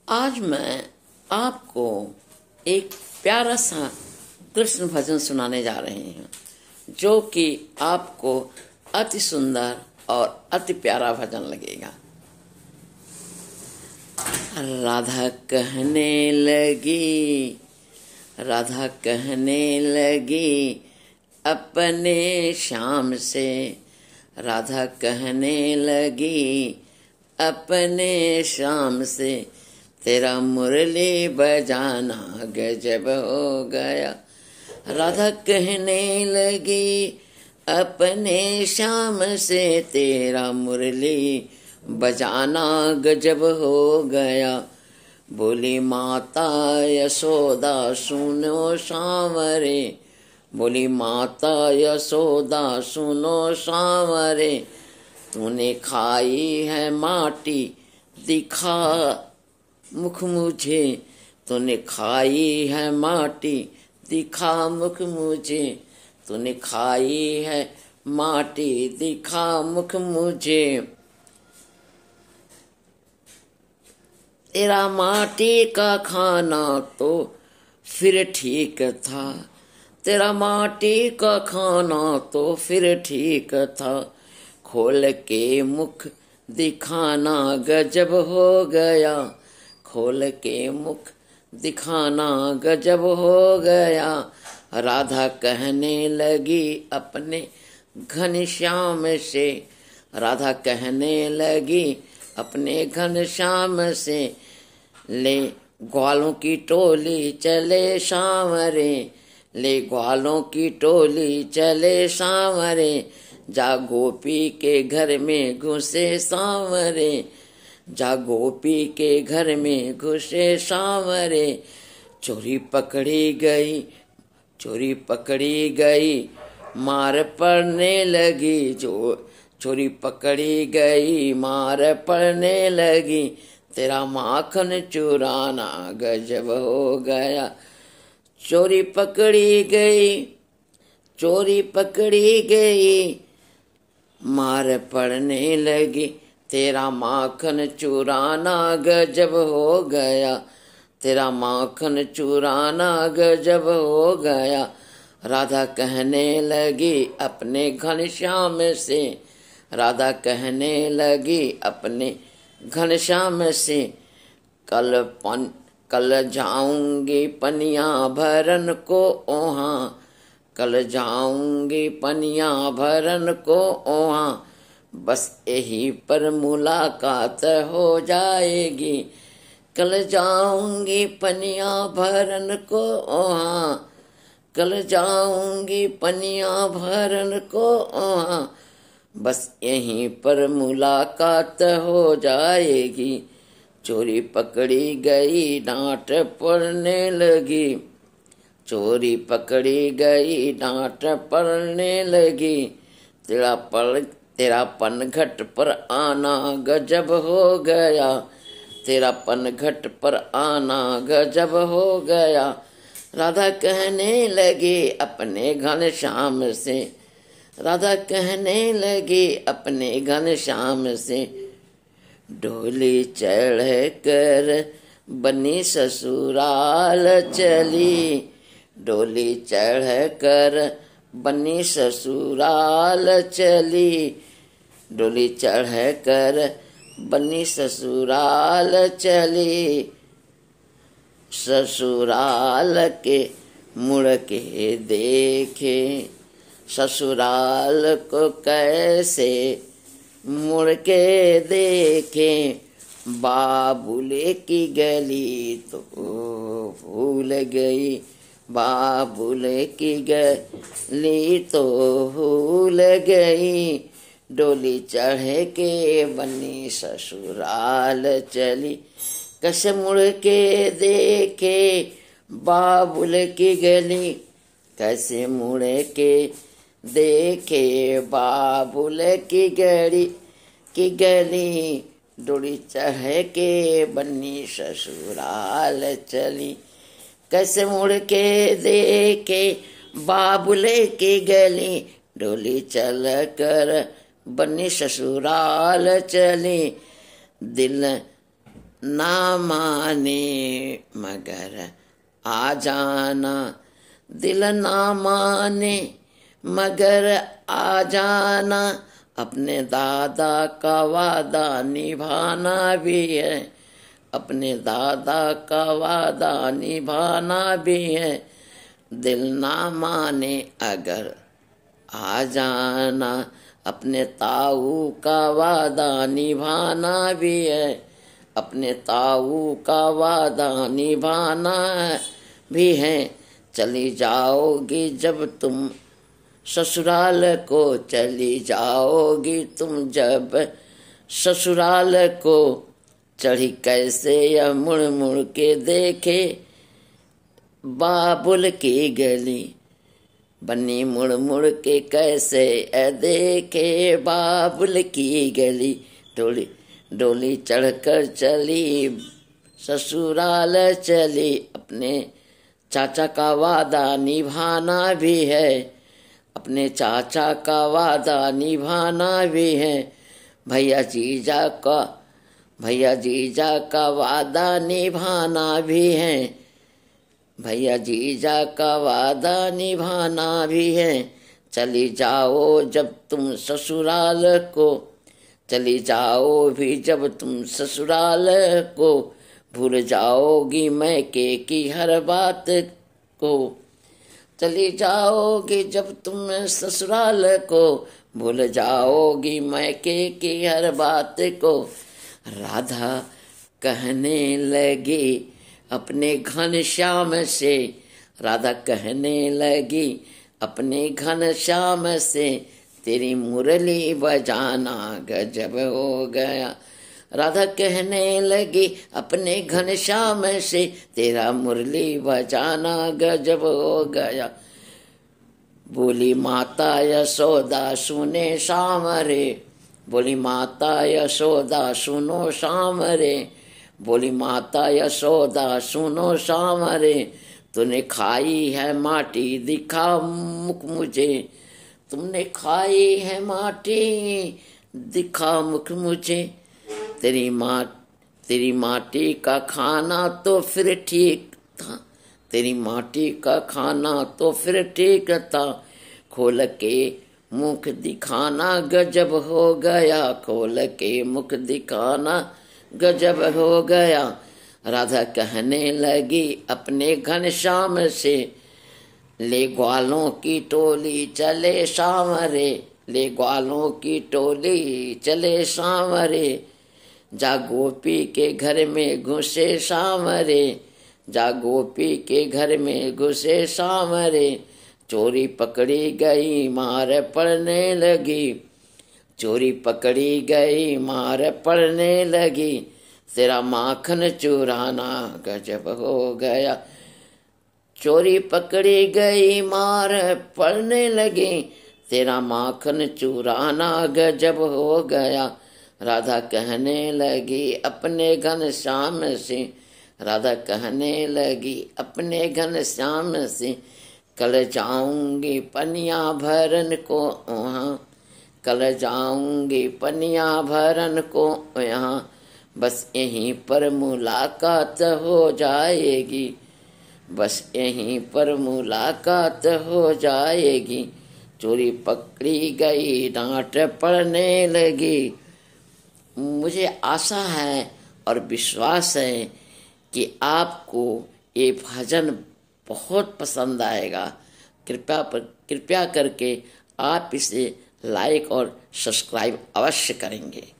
आज मैं आपको एक प्यारा सा कृष्ण भजन सुनाने जा रहे हैं, जो कि आपको अति सुंदर और अति प्यारा भजन लगेगा। राधा कहने लगी, राधा कहने लगी अपने श्याम से, राधा कहने लगी अपने श्याम से, तेरा मुरली बजाना गजब हो गया। राधा कहने लगी अपने श्याम से, तेरा मुरली बजाना गजब हो गया। बोली माता यशोदा सुनो सांवरे, बोली माता यशोदा सुनो सांवरे, तूने खाई है माटी दिखा मुख मुझे, तूने खाई है माटी दिखा मुख मुझे, तूने खाई है माटी दिखा मुख मुझे। तेरा माटी का खाना तो फिर ठीक था, तेरा माटी का खाना तो फिर ठीक था, खोल के मुख दिखाना गजब हो गया, खोल के मुख दिखाना गजब हो गया। राधा कहने लगी अपने घनश्याम से, राधा कहने लगी अपने घनश्याम से, ले ग्वालों की टोली चले सांवरे, ले ग्वालों की टोली चले सांवरे, जा गोपी के घर में घुसे सांवरे, जा गोपी के घर में घुसे सांवरे। चोरी पकड़ी गई, चोरी पकड़ी गई मार पड़ने लगी, जो चोरी पकड़ी गई मार पड़ने लगी, तेरा माखन चुराना गजब हो गया। चोरी पकड़ी गई, चोरी पकड़ी गई मार पड़ने लगी, तेरा माखन चुराना गजब हो गया, तेरा माखन चुराना गजब हो गया। राधा कहने लगी अपने घनश्याम से, राधा कहने लगी अपने घनश्याम से, कल जाऊंगी पनिया भरन को ओहा, कल जाऊंगी पनिया भरन को ओहा, बस यही पर मुलाकात हो जाएगी, कल जाऊंगी पनिया भरन को ओहा, कल जाऊंगी पनिया भरन को ओहा, बस यहीं पर मुलाकात हो जाएगी। चोरी पकड़ी गई डांट पड़ने लगी, चोरी पकड़ी गई डांट पड़ने लगी, तेरा पनघट पर आना गजब हो गया, तेरा पनघट पर आना गजब हो गया। राधा कहने लगी अपने घनश्याम से, राधा कहने लगी अपने घनश्याम से, डोली चढ़ कर बनी ससुराल चली, डोली चढ़ कर बनी ससुराल चली, डोली चढ़ कर बनी ससुराल चली, ससुराल के मुड़ के देखे, ससुराल को कैसे मुड़ के देखे, बाबुले की गली तो भूल गई, बाबुले की गली तो भूल गई, डोली चढ़ के बनी ससुराल चली, कैसे मुड़ के देखे बाबुल की गली, कैसे मुड़ के देखे बाबुल की गली, डोली चढ़ के बनी ससुराल चली, कैसे मुड़ के देखे बाबुल की गली, डोली चल कर बनी ससुराल चली, दिल ना माने मगर आ जाना, दिल ना माने मगर आ जाना, अपने दादा का वादा निभाना भी है, अपने दादा का वादा निभाना भी है, दिल ना माने अगर आ जाना, अपने ताऊ का वादा निभाना भी है, अपने ताऊ का वादा निभाना भी है। चली जाओगी जब तुम ससुराल को, चली जाओगी तुम जब ससुराल को, चढ़ी कैसे यह मुड़ मुड़ के देखे बाबुल की गली, बन्नी मुड़ मुड़ के कैसे देखे बाबुल की गली, डोली डोली चढ़कर चली ससुराल चली, अपने चाचा का वादा निभाना भी है, अपने चाचा का वादा निभाना भी है, भैया जीजा का वादा निभाना भी है, भैया जीजा का वादा निभाना भी है। चली जाओ जब तुम ससुराल को, चली जाओ भी जब तुम ससुराल को, भूल जाओगी मैके की हर बात को, चली जाओगी जब तुम ससुराल को, भूल जाओगी मैके की हर बात को। राधा कहने लगी अपने घनश्याम से, राधा कहने लगी अपने घनश्याम से, तेरी मुरली बजाना गजब हो गया, राधा कहने लगी अपने घनश्याम से, तेरा मुरली बजाना गजब हो गया। बोली माता यशोदा सुने श्याम रे, बोली माता यशोदा सुनो श्याम रे, बोली माता यशोदा सुनो श्याम रे, तूने खाई है माटी दिखा मुख मुझे, तुमने खाई है माटी दिखा मुख मुझे, तेरी माटी का खाना तो फिर ठीक था, तेरी माटी का खाना तो फिर ठीक था, खोल के मुख दिखाना गजब हो गया, खोल के मुख दिखाना गजब हो गया। राधा कहने लगी अपने घनश्याम से, ले ग्वालों की टोली चले श्याम रे, ले ग्वालों की टोली चले श्याम रे, जा गोपी के घर में घुसे श्याम रे, जा गोपी के घर में घुसे श्याम रे, चोरी पकड़ी गई मार पड़ने लगी, चोरी पकड़ी गई मार पड़ने लगी, तेरा माखन चुराना गजब हो गया, चोरी पकड़ी गई मार पड़ने लगी, तेरा माखन चुराना गजब हो गया। राधा कहने लगी अपने घनश्याम से, राधा कहने लगी अपने घनश्याम से, कल जाऊंगी पनिया भरन को वहाँ, कल जाऊंगी पनिया भरन को यहाँ, बस यहीं पर मुलाकात हो जाएगी, बस यहीं पर मुलाकात हो जाएगी, चोरी पकड़ी गई डांट पड़ने लगी। मुझे आशा है और विश्वास है कि आपको ये भजन बहुत पसंद आएगा। कृपया करके आप इसे लाइक और सब्सक्राइब अवश्य करेंगे।